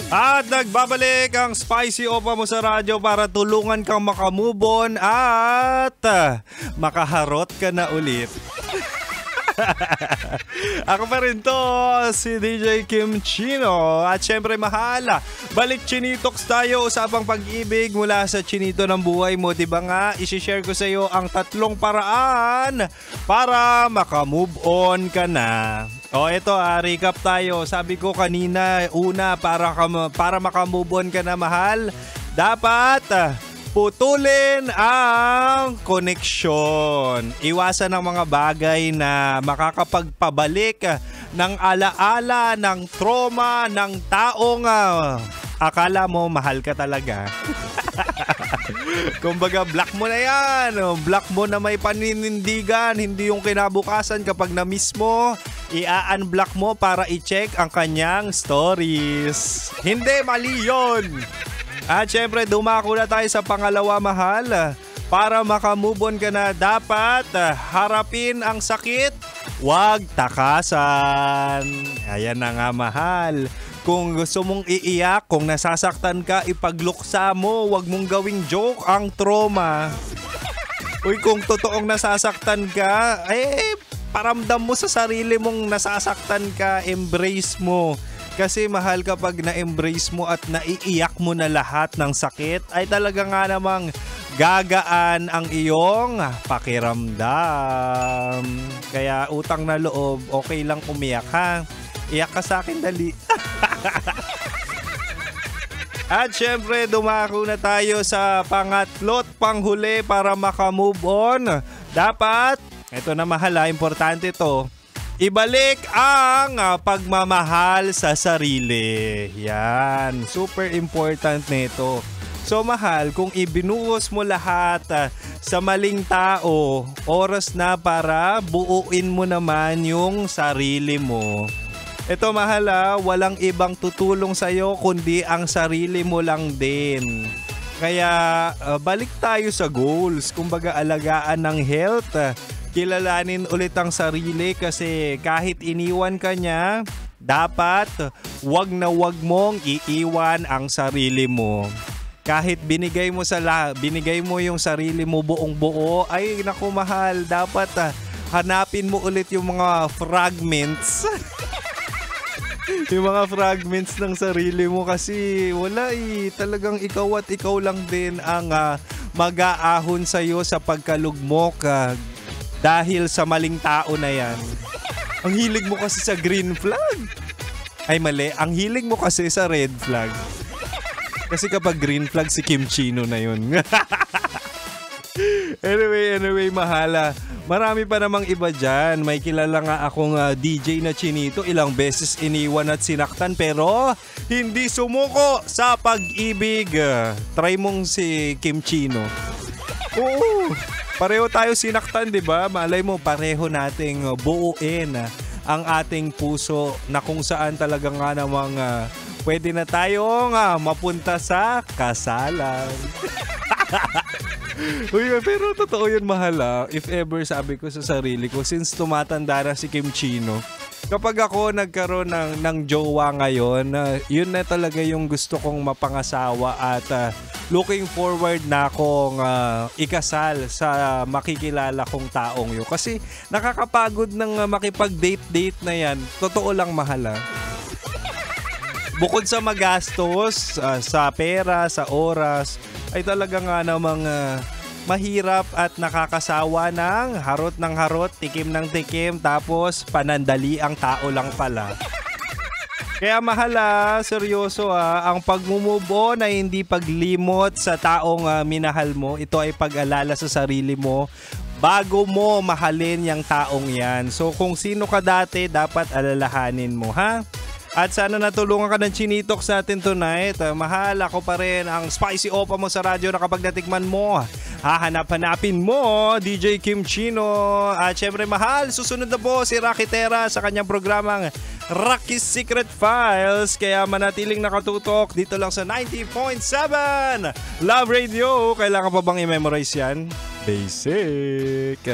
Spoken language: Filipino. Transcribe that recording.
At nagbabalik ang Spicy Opa mo sa radyo para tulungan kang makamove on at makaharot ka na ulit. Ako pa rin to, si DJ Kim Chino. At syempre mahal, balik Chinitox tayo, usapang pag-ibig mula sa chinito ng buhay mo. Diba nga, isishare ko sa iyo ang 3 paraan para makamove on ka na. O ito recap tayo. Sabi ko kanina, una, para makamove on ka na mahal, dapat putulin ang koneksyon. Iwasan ang mga bagay na makakapagpabalik ng alaala, ng trauma, ng taong akala mo mahal ka talaga. Kumbaga, block mo na yan. Block mo na may paninindigan. Hindi yung kinabukasan kapag na-miss mo, i-unblock mo para i-check ang kanyang stories. Hindi, mali yun. At syempre, dumako na tayo sa pangalawa, mahal. Para makamove on ka na, dapat harapin ang sakit, wag takasan. Ayan na nga, mahal. Kung gusto mong iiyak, kung nasasaktan ka, ipagluksa mo. Wag mong gawing joke ang trauma. Uy, kung totoong nasasaktan ka, paramdam mo sa sarili mong nasasaktan ka, embrace mo. Kasi mahal, kapag na-embrace mo at naiiyak mo na lahat ng sakit, ay talaga nga namang gagaan ang iyong pakiramdam. Kaya utang na loob, okay lang umiyak, ha? Iyak ka sa akin, dali. At syempre, dumako na tayo sa pangatlo't panghuli para makamove on. Dapat, ito na mahal, importante to, ibalik ang pagmamahal sa sarili. Yan, super important nito. So mahal, kung ibinuhos mo lahat sa maling tao, oras na para buuin mo naman yung sarili mo. Ito mahal, walang ibang tutulong sa'yo kundi ang sarili mo lang din. Kaya balik tayo sa goals. Kumbaga, alagaan ng health. Kilalanin ulit ang sarili kasi kahit iniwan ka niya, dapat wag na wag mong iiwan ang sarili mo. Kahit binigay mo yung sarili mo buong buo, ay naku mahal, dapat hanapin mo ulit yung mga fragments. Yung mga fragments ng sarili mo kasi wala talagang ikaw at ikaw lang din ang mag-aahon sa'yo sa pagkalugmok dahil sa maling tao na yan. Ang hilig mo kasi sa green flag. Ay mali, ang hilig mo kasi sa red flag. Kasi kapag green flag, si Kim Chino na yun. Anyway, mahala. Marami pa namang iba dyan. May kilala nga akong DJ na chinito. Ilang beses iniwan at sinaktan pero hindi sumuko sa pag-ibig. Try mong si Kim Chino. Oo, pareho tayo sinaktan, di ba? Malay mo, pareho nating buuin ang ating puso na kung saan talaga nga namang pwede na tayong mapunta sa kasalan. Uy, pero totoo yun, mahal. If ever, sabi ko sa sarili ko, since tumatanda na si Kim Chino, kapag ako nagkaroon ng jowa ngayon, yun na talaga yung gusto kong mapangasawa at looking forward na akong ikasal sa makikilala kong taong yun. Kasi nakakapagod ng makipag-date na yan. Totoo lang, mahal. Bukod sa magastos, sa pera, sa oras, ay talaga nga namang mahirap at nakakasawa ng harot, tikim ng tikim, tapos panandali ang tao lang pala. Kaya mahal, seryoso, ang pag-move on ay hindi paglimot sa taong minahal mo. Ito ay pag-alala sa sarili mo bago mo mahalin yung taong yan. So kung sino ka dati, dapat alalahanin mo, ha? At sana natulungan ka ng Chinitox natin tonight. Mahal, ako pa rin ang Spicy Opa mo sa radyo na kapag natikman mo, hahanap-hanapin mo DJ Kim Chino. At syempre mahal, susunod na po si Rocky Terra sa kanyang programang Rocky's Secret Files. Kaya manatiling nakatutok dito lang sa 90.7 Love Radio. Kailangan pa bang i-memorize yan? Basic.